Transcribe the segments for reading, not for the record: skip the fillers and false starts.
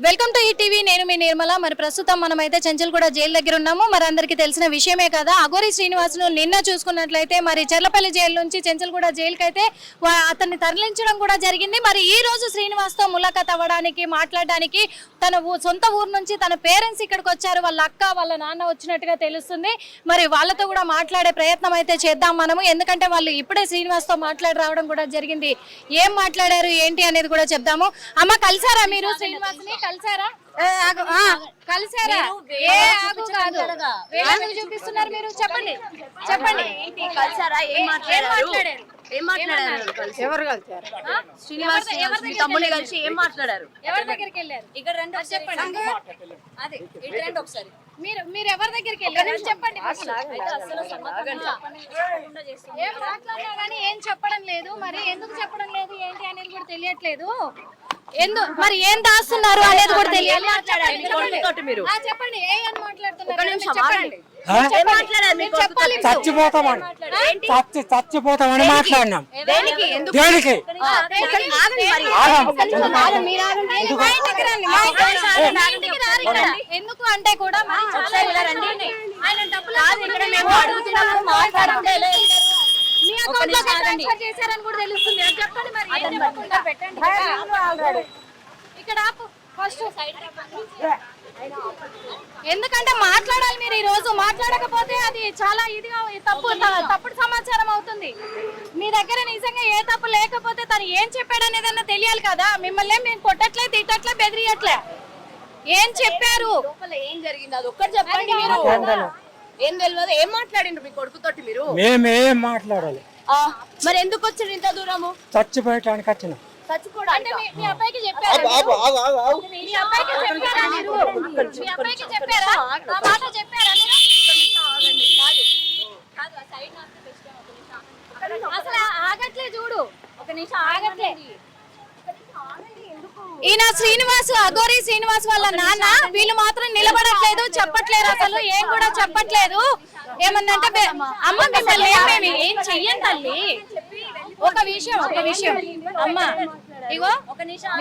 Welcome to ETV. నేను మీ నిర్మల. మరి ప్రస్తుతం మనమైతే చెంచల్గూడ జైలు దగ్గర ఉన్నాము. మరి అందరికీ తెలిసిన విషయమే కదా, అఘోరి శ్రీనివాస్ను నిన్న చూసుకున్నట్లయితే మరి చెర్లపల్లి జైలు నుంచి చెంచల్గూడ జైలుకి అయితే అతన్ని తరలించడం కూడా జరిగింది. మరి ఈ రోజు శ్రీనివాస్తో ములాఖాత్ అవ్వడానికి, మాట్లాడడానికి తన సొంత ఊరు నుంచి తన పేరెంట్స్ ఇక్కడికి వచ్చారు. వాళ్ళ అక్క, వాళ్ళ నాన్న వచ్చినట్టుగా తెలుస్తుంది. మరి వాళ్ళతో కూడా మాట్లాడే ప్రయత్నం అయితే చేద్దాం మనము. ఎందుకంటే వాళ్ళు ఇప్పుడే శ్రీనివాస్తో మాట్లాడి రావడం కూడా జరిగింది. ఏం మాట్లాడారు ఏంటి అనేది కూడా చెప్దాము. అమ్మ, కలిసారా మీరు శ్రీనివాస్ని? కలిసారా? కలిసారా? ఏ ఆగు కాదు, వేరే చూపిస్తున్నారు మీరు. చెప్పండి చెప్పండి, కలిసారా? ఏం మాట్లాడారు? ఎవరు కలిసారు? శ్రీనివాస్ మీ తమ్ముని కలిసి ఏం మాట్లాడారు? ఎవరి దగ్గరికి వెళ్ళారు? ఇక్కడ రండి, చెప్పండి. అదే ఇటు రండి ఒకసారి. మీరు ఎవరి దగ్గరికి వెళ్ళారు చెప్పండి. ఏం మాట్లాడినా కానీ ఏం చెప్పడం లేదు. మరి ఎందుకు చెప్పడం లేదు ఏంటి అనేది కూడా తెలియట్లేదు. మరి ఏం దాస్తున్నారు అనేది కూడా తెలియాలి. చెప్పండి, ఏ అని చచ్చిపోతామని మాట్లాడినాం. దేనికి? ఎందుకు అంటే కూడా మీ అకౌంట్ లో ట్రాన్స్ఫర్ చేశారని కూడా తెలుస్తుంది. చెప్పండి మరి, ఏం చెప్పకుండా పెట్టండి. ఇక్కడ ఫస్ట్ ఎందుకంటే మాట్లాడాలి మీరు. ఈ రోజు మాట్లాడకపోతే అది చాలా ఇదిగా తప్పుడు సమాచారం అవుతుంది. మీ దగ్గర నిజంగా ఏ తప్పు లేకపోతే తను ఏం చెప్పాడు అనేది తెలియాలి కదా. మిమ్మల్ని మేము కొట్టట్లే, తిట్టట్లే, బెదిరియట్లే. ఏం చెప్పారు? ఏం జరిగింది అది ఒక్కటి చెప్పండి. మీరు ఏం తెలియదు. ఏం మాట్లాడిండ్రు మీ కొడుకుతోటి? మీరు మేమేం మాట్లాడాలి? మరి ఎందుకు వచ్చారు ఇంత దూరము? చచ్చిపోయటానికి వచ్చిన. అంటే మీ అబ్బాయికి చెప్పారా? మీ అబ్బాయికి చెప్పారా మీరు? మీ అబ్బాయికి చెప్పారా? ఆ మాట చెప్పారా మీరు? అసలు ఆగట్లే, చూడు. ఒక నిమిషం ఆగట్లే. ఈయన శ్రీనివాస్, అఘోరి శ్రీనివాస్ వాళ్ళ నాన్న. వీళ్ళు మాత్రం నిలబడట్లేదు, చెప్పట్లేదు, అసలు ఏం కూడా చెప్పట్లేదు. ఏమన్నంటే అమ్మ మిమ్మల్ని ఏం చెయ్యం తల్లి. ఒక విషయం అమ్మ, ఇగో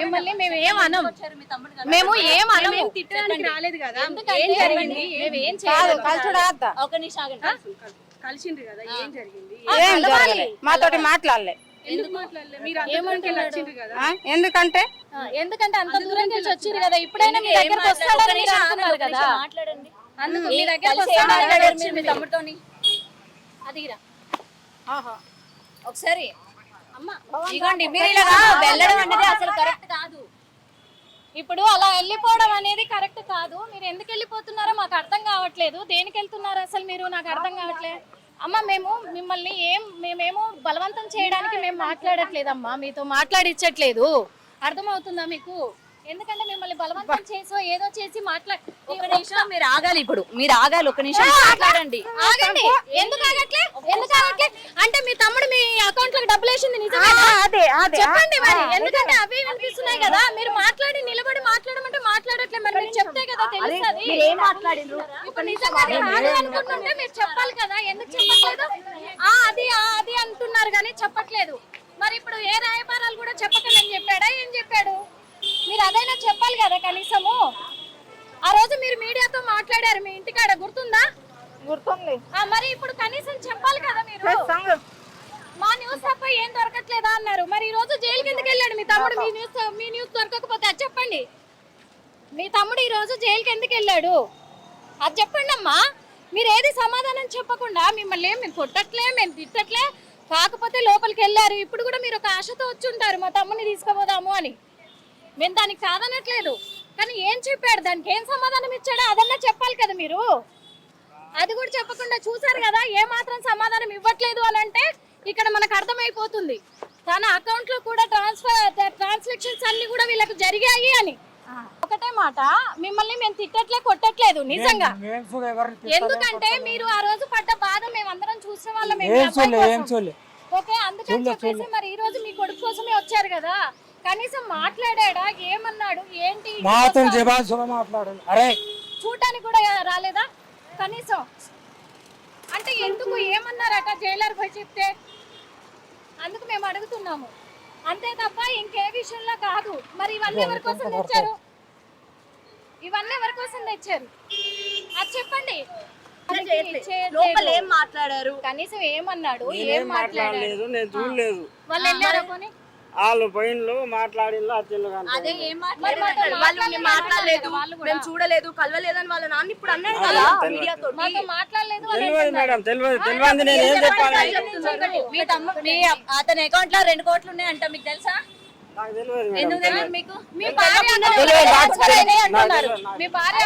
మిమ్మల్ని మేము ఏం అనం, మేము ఏం అనము. తిట్టడానికి రాలేదు కదా. ఏం జరిగింది? మేము ఏం చేయాలి? ఒక నిమిషం కలిసిండ్రు కదా, ఏం జరిగింది? మాతోటి మాట్లాడలే. ఎందుకంటే అంత దూరం నుంచి వచ్చింది కదా. ఇప్పుడైనా మీ దగ్గరకు వస్తాడని అంటున్నారు కదా. మాట్లాడండి. అందుకు మీ దగ్గరకు వస్తాడని మీ తమ్ముడితోని అదిరా ఒకసారి. అమ్మ ఇగోండి, మీరు ఇలా వెళ్ళడం అనేది అసలు కరెక్ట్ కాదు. ఇప్పుడు అలా వెళ్ళిపోవడం అనేది కరెక్ట్ కాదు. మీరు ఎందుకు వెళ్ళిపోతున్నారో మాకు అర్థం కావట్లేదు. దేనికి వెళ్తున్నారు అసలు మీరు? నాకు అర్థం కావట్లేదు. అమ్మ, మిమ్మల్ని మేమేమో బలవంతం చేయడానికి మేము మాట్లాడట్లేదమ్మా, మీతో మాట్లాడించట్లేదు. అర్థమవుతుందా మీకు? ఎందుకంటే మిమ్మల్ని బలవంతం చేసో ఏదో చేసి ఒక నిమిషం మీరు ఆగాలి. ఇప్పుడు మీరు ఆగాలి, ఒక నిమిషం మాట్లాడండి. ఆగండి. ఎందుకు ఆగట్లే? అంటే మీ తమ్ముడు మీ అకౌంట్ లో డబ్బులు వేసింది నిజమే? చెప్పండి మరి. ఎందుకంటే అవి వినిపిస్తున్నాయి కదా. మీరు మాట్లాడి నిలబడి మాట్లాడమంటే మాట్లాడట్లే. మరి మీరు చెప్తే కదా తెలుస్తుంది. ఇప్పుడు నిజంగా అనుకుంటుంటే మీరు చెప్పాలి కదా. ఎందుకు చెప్పట్లేదు? అది అంటున్నారు కానీ చెప్పట్లేదు. మరి ఇప్పుడు ఏ రాయబారాలు కూడా చెప్పకండి చెప్పాడా? ఏం చెప్పాడు? మీరు అదైనా చెప్పాలి కదా కనీసము. ఆ రోజు మీరు మీడియాతో మాట్లాడారు మీ ఇంటికాడ, గుర్తుందా? గుర్తుంది. మరి ఇప్పుడు కనీసం చెప్పాలి కదా మీరు. మా న్యూస్ తప్ప ఏం దొరకట్లేదా అన్నారు. మరి ఈ రోజు జైలుకి ఎందుకు వెళ్ళాడు మీ తమ్ముడు? మీ న్యూస్ దొరకకపోతే అది చెప్పండి. మీ తమ్ముడు ఈ రోజు జైలుకి ఎందుకు వెళ్ళాడు అది చెప్పండి అమ్మా. మీరు ఏది సమాధానం చెప్పకుండా మిమ్మల్ని మేము కొట్టట్లే, మేము తిట్టట్లే, కాకపోతే లోపలికి వెళ్ళారు. ఇప్పుడు కూడా మీరు ఒక ఆశతో వచ్చి ఉంటారు మా తమ్ముడిని తీసుకుపోదాము అని. మేము దానికి కాదనట్లేదు, కానీ ఏం చెప్పాడు, దానికి ఏం సమాధానం ఇచ్చాడో అదన్నా చెప్పాలి కదా మీరు. అది కూడా చెప్పకుండా చూసారు కదా. ఏ మాత్రం సమాధానం ఇవ్వట్లేదు అని అంటే ఇక్కడ మనకు అర్థమైపోతుంది తన అకౌంట్ లో కూడా ట్రాన్సాక్షన్స్ అన్ని కూడా వీళ్ళకి జరిగాయి అని. ఒకటే మాట, మిమ్మల్ని మేము తిట్టట్లే, కొట్టట్లేదు నిజంగా. ఎందుకంటే మీరు ఆ రోజు పడ్డ బాధ మేమందరం చూసిన వాళ్ళం. ఓకే, అందుకని చెప్పేసి మరి ఈ రోజు మీ కొడుకు కోసమే వచ్చారు కదా. కనీసం మాట్లాడా? ఏమన్నాడు ఏంటి? చూడటానికి కూడా రాలేదా కనీసం? అంటే ఎందుకు ఏమన్నారట జైలర్ పోయి చెప్తే? అందుకు మేము అడుగుతున్నాము అంతే తప్ప ఇంకే విషయంలో కాదు. మరి ఇవన్నీ ఎవరి కోసం తెచ్చారు? ఇవన్నీ ఎవరి కోసం తెచ్చారు అది చెప్పండి. లోపల ఏం మాట్లాడారు? కనీసం ఏమన్నాడు, ఏం మాట్లాడారు? నేను చూడలేదు. వాళ్ళు వెళ్ళారు కొని వాళ్ళు పోయిన్లు మాట్లాడిల్లు అచ్చిల్లు కానీ అదే ఏం మాట్లాడారు? వాళ్ళు మాట్లాడలేదు, మేము చూడలేదు, కలవలేదని వాళ్ళ నాన్న ఇప్పుడు అన్నాడు కదా మీడియాతో. మాతో మాట్లాడలేదు వాళ్ళు తెలియదు మేడం, తెలియదు నేను ఏం చెప్పాలి? అతని అకౌంట్ లో 2 కోట్లు ఉన్నాయంట, మీకు తెలుసా? నాకు తెలియదు మేడం. ఎందుకు తెలియదు మీకు? మీ భార్య అంటున్నారు. మీ భార్య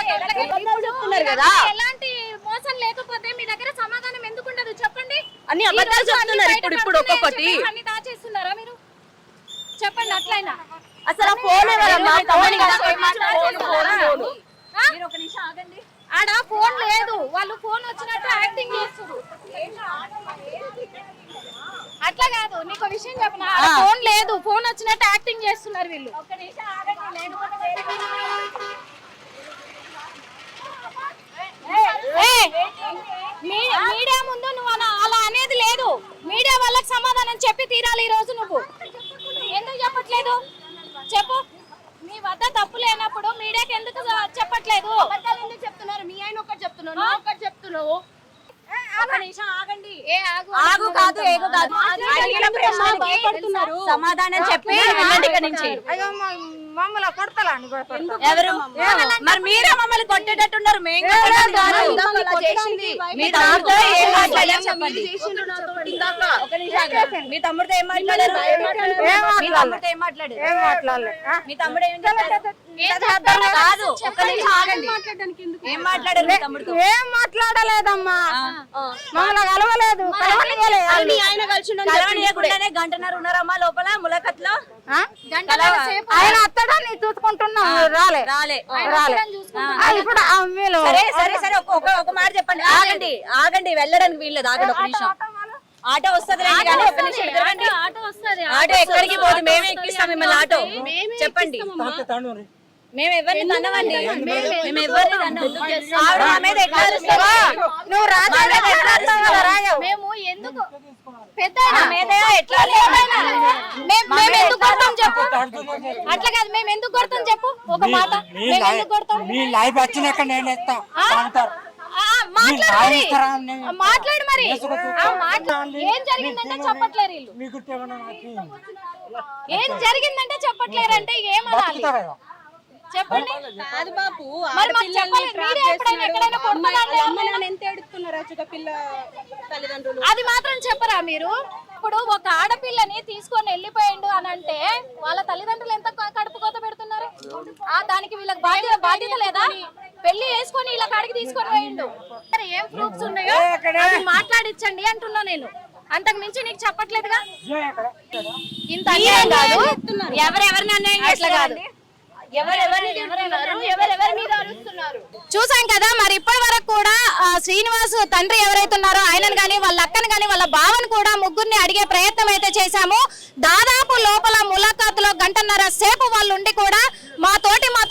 చెప్తున్నారు కదా. ఎలాంటి మోసం లేకపోతే మీ దగ్గర సమాధానం ఎందుకు ఉండదు చెప్పండి. అన్ని అబద్ధాలు చెప్తున్నారు ఇప్పుడు ఒక్కొక్కటి. అన్ని దాచేస్తున్నారా మీరు? చెప్పండి అట్లయినా. అసలు ఫోన్ ఎవరమ్మా? ఆడ ఫోన్ లేదు, వాళ్ళు ఫోన్ వచ్చినట్టు యాక్టింగ్ చేస్తారు. అట్లా కాదు, నీకు విషయం చెప్పిన ఫోన్ లేదు, ఫోన్ వచ్చినట్టు యాక్టింగ్ చేస్తున్నారు వీళ్ళు. మీడియా ముందు నువ్వు అలా అనేది లేదు. మీడియా వాళ్ళకి సమాధానం చెప్పి తీరాలి ఈ రోజు. నువ్వు ఎందుకు చెప్పట్లేదు చెప్పు. మీ వద్ద తప్పు లేనప్పుడు మీడియాకి ఎందుకు చెప్పట్లేదు? ఎందుకు చెప్తున్నారు? మీ ఆయన ఒకటి చెప్తున్నావు, ఒకటి చెప్తున్నావు. ఆగు కాదు, ఏగు కాదు. సమాధానం చెప్పి వెళ్ళండి ఇక్కడి నుంచి. మమ్మల్ని కొడతలా అని ఎవరు? మరి మీరే మమ్మల్ని కొట్టేటట్టున్నారు. మేము చేసింది మీ తమ్ముడితో ఏం మాట్లాడారు చెప్పండి. మీ తమ్ముడితో ఏం మాట్లాడారు? మీ తమ్ముడితో ఏం మాట్లాడారు? మీ తమ్ముడు ఏం కాదు, ఒక్క నిమిషం ఆగండి. ఏం మాట్లాడారు మీ తమ్ముడితో? ఏం మాట్లాడలేదమ్మా, మమ్మల్ని కలవలేదు. ఆయన కలవనీయకుండానే గంటన్నర ఉన్నారమ్మా లోపల ములకత్లో. ఆయన అత్తడాన్ని చూసుకుంటున్నాం, రాలే రాలే ఇప్పుడు సరే సరే సరే ఒక మాట చెప్పండి. ఆగండి ఆగండి, వెళ్ళడానికి వీల్లేదు. ఆగండి ఒక నిమిషం. ఆటో వస్తుంది కానీ ఒక్క నిమిషం తిరగండి. ఆటో ఎక్కడికి పోదు, మేమే ఎక్కిస్తాం మిమ్మల్ని. ఆటో చెప్పండి. మేము ఎవరిని తన్నవండి, మేము ఎవరిని తన్నవు. ఆవిడ మా మీద ఎట్లా అరుస్తావా? నువ్వు మేము ఎందుకు పెద్ద ఎట్లా మేము ఎందుకు కొడతాం చెప్పు. అట్లా కాదు, మేము ఎందుకు కొడతాం చెప్పు ఒక మాట. మేము ఎందుకు కొడతాం? మీ లైఫ్ వచ్చినాక నేను ఎత్తా అంటారు. మాట్లాడు మరి. ఏం జరిగిందంటే చెప్పట్లేరు వీళ్ళు. ఏం జరిగిందంటే చెప్పట్లేరు అంటే ఏమనాలి చెప్పండి. కాదు బాబు, మరి మాకు చెప్పాలి. మీరే ఎప్పుడైనా ఎక్కడైనా కొడుతున్నారా? ఎంత ఎడుతున్నారు పిల్ల తల్లిదండ్రులు? అది మాత్రం చెప్పరా మీరు? ఇప్పుడు ఒక ఆడపిల్లని తీసుకొని వెళ్ళిపోయిండు అని అంటే వాళ్ళ తల్లిదండ్రులు ఎంత కడుపు కోత పెడుతున్నారు? దానికి వీళ్ళకి బాధ్యత లేదా? పెళ్లి వేసుకొని ఇలా కాడికి తీసుకొని పోయిండు. ఏం ప్రూఫ్స్ ఉన్నాయో మాట్లాడించండి అంటున్నా నేను. అంతకు మించి నీకు చెప్పట్లేదుగా. ఇంత అన్యాయం కాదు. ఎవరెవరిని అన్యాయం చేస్తున్నారు? చూసాం కదా. మరి ఇప్పటి వరకు కూడా శ్రీనివాస్ తండ్రి ఎవరైతే ఉన్నారో ఆయనను గాని, వాళ్ళ అక్కను గాని, వాళ్ళ బావను కూడా ముగ్గురిని అడిగే ప్రయత్నం అయితే చేశాము. దాదాపు లోపల ములాఖాతులో గంటన్నర సేపు వాళ్ళు ఉండి కూడా మా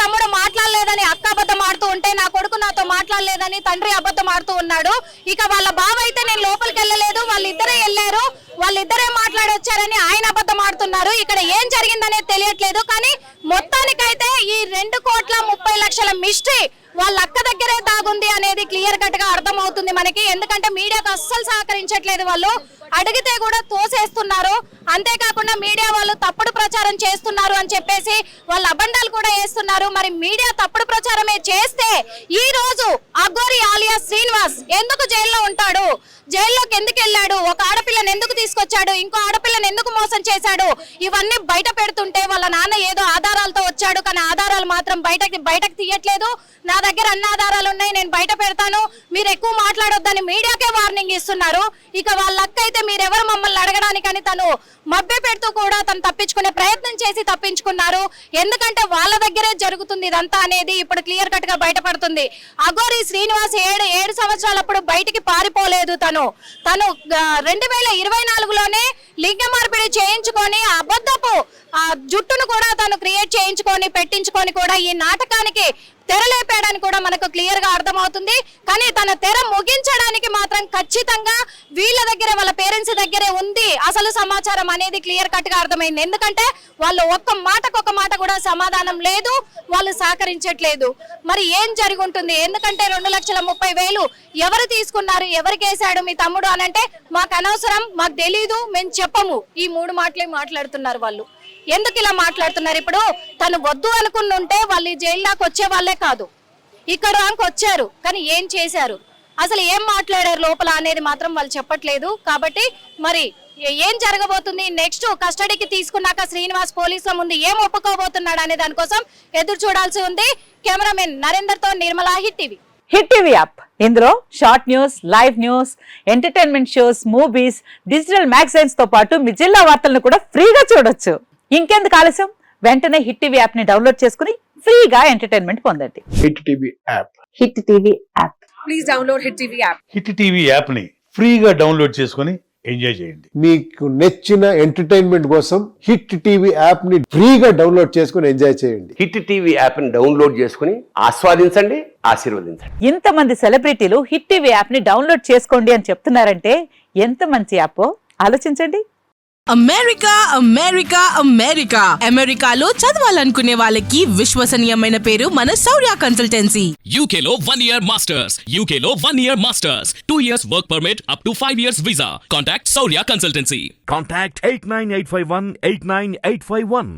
తమ్ముడు మాట్లాడలేదని అక్క అబద్ధం ఆడుతూ ఉంటే, నా కొడుకు నాతో మాట్లాడలేదని తండ్రి అబద్ధం ఆడుతూ ఉన్నాడు. ఇక వాళ్ళ బావ అయితే నేను లోపలికి వెళ్ళలేదు, వాళ్ళిద్దరే వెళ్ళారు, వాళ్ళిద్దరే మాట్లాడొచ్చారని ఆయన అబద్ధం ఆడుతున్నారు. ఇక్కడ ఏం జరిగిందనేది తెలియట్లేదు. కానీ మొత్తానికైతే ఈ 2,30,00,000 మిస్టరీ వాళ్ళ అక్క దగ్గరే దాగుంది అనేది క్లియర్ కట్ గా అర్థమవుతుంది మనకి. ఎందుకంటే మీడియాకు అస్సలు సహకరించట్లేదు, వాళ్ళు అడిగితే కూడా తోసేస్తున్నారు. అంతేకాకుండా మీడియా వాళ్ళు తప్పుడు ప్రచారం చేస్తున్నారు అని చెప్పేసి వాళ్ళ అబండాలు కూడా వేస్తున్నారు. మరి మీడియా తప్పుడు ప్రచారమే చేస్తే ఈ రోజు అఘోరి ఆలియాస్ శ్రీనివాస్ ఎందుకు జైల్లో ఉంటాడు? జైల్లోకి ఎందుకు వెళ్ళాడు? ఒక ఆడపిల్లని ఎందుకు తీసుకొచ్చాడు? ఇంకో ఆడపిల్లని ఎందుకు మోసం చేశాడు? ఇవన్నీ బయట పెడుతుంటే వాళ్ళ నాన్న ఏదో ఆధారాలతో వచ్చాడు, కానీ ఆధారాలు మాత్రం బయటకు తీయట్లేదు. నా దగ్గర అన్ని ఆధారాలు ఉన్నాయి, నేను బయట పెడతాను, మీరు ఎక్కువ మాట్లాడొద్దని మీడియాకే వార్నింగ్ ఇస్తున్నారు. ఇక వాళ్ళ అక్క అయితే మీరెవరు మమ్మల్ని అడగడానికని తను మభ్య పెడుతూ కూడా తను తప్పించుకునే ప్రయత్నం చేసి తప్పించుకున్నారు. ఎందుకంటే వాళ్ళ దగ్గరే జరుగుతుంది ఇదంతా అనేది ఇప్పుడు క్లియర్ కట్ గా బయటపడుతుంది. అఘోరి శ్రీనివాస్ 7 సంవత్సరాలప్పుడు బయటికి పారిపోలేదు. తను 2024లోనే లింగ మార్పిడి చేయించుకొని అబద్ధపు జుట్టును కూడా తను క్రియేట్ చేయించుకొని పెట్టించుకొని కూడా ఈ నాటకానికి తెరలేపాడని కూడా మనకు క్లియర్ గా అర్థమవుతుంది. కానీ తన తెర ముగించడానికి మాత్రం ఖచ్చితంగా వీళ్ళ దగ్గర వాళ్ళ పేరెంట్స్ దగ్గరే ఉంది అసలు సమాచారం అనేది క్లియర్ కట్ గా అర్థమైంది. ఎందుకంటే వాళ్ళు ఒక్క మాట కూడా సమాధానం లేదు, వాళ్ళు సహకరించట్లేదు. మరి ఏం జరిగి ఉంటుంది? ఎందుకంటే 2,30,000 ఎవరు తీసుకున్నారు, ఎవరికి వేసాడు మీ తమ్ముడు అని అంటే మాకు అనవసరం, మాకు తెలీదు, మేము చెప్పము, ఈ 3 మాటలే మాట్లాడుతున్నారు వాళ్ళు. ఎందుకు ఇలా మాట్లాడుతున్నారు? ఇప్పుడు తను వద్దు అనుకుంటుంటే వాళ్ళు జైలు దాకా వచ్చే వాళ్ళే కాదు, ఇక్కడ దాకా వచ్చారు. కానీ ఏం చేశారు, అసలు ఏం మాట్లాడారు లోపల అనేది మాత్రం వాళ్ళు చెప్పట్లేదు. కాబట్టి మరి ఏం జరగబోతుంది నెక్స్ట్? కస్టడీకి తీసుకున్నాక శ్రీనివాస్ పోలీసుల ముందు ఏం ఒప్పుకోబోతున్నాడు అనే దానికోసం ఎదురు చూడాల్సి ఉంది. కెమెరామెన్ నరేందర్ తో Nirmala, hit TV. Hit TV app ఇందులో short news, live news, entertainment shows, movies, digital magazines తో పాటు మీ జిల్లా వార్తలను కూడా ఫ్రీగా చూడొచ్చు. ఇంకెందుకు ఆలస్యం, వెంటనే హిట్ టీవీ యాప్ ని డౌన్లోడ్ చేసుకుని ఫ్రీగా ఎంటర్టైన్మెంట్ పొందండి. Hit TV app. Hit TV app. Please download hit TV app. Hit TV app ని ఫ్రీగా డౌన్లోడ్ చేసుకుని ఎంజాయ్ చేయండి. మీకు నచ్చిన ఎంటర్టైన్మెంట్ కోసం హిట్ టీవీ యాప్ ని ఫ్రీగా డౌన్లోడ్ చేసుకుని ఎంజాయ్ చేయండి. హిట్ టీవీ యాప్ ని డౌన్లోడ్ చేసుకుని ఆస్వాదించండి, ఆశీర్వదించండి. ఇంతమంది సెలబ్రిటీలు హిట్ టీవీ యాప్ ని డౌన్లోడ్ చేసుకోండి అని చెప్తున్నారంటే ఎంత మంచి యాప్ ఆలోచించండి. అమెరికా అమెరికా అమెరికా అమెరికాలో చదవాలనుకునే వాళ్ళకి విశ్వసనీయమైన పేరు మన శౌర్య కన్సల్టెన్సీ. UK లో 1 year masters, UK లో 1 year masters, 2 years work permit up to 5 years visa. Contact Saurya Consultancy. Contact 89851 89851.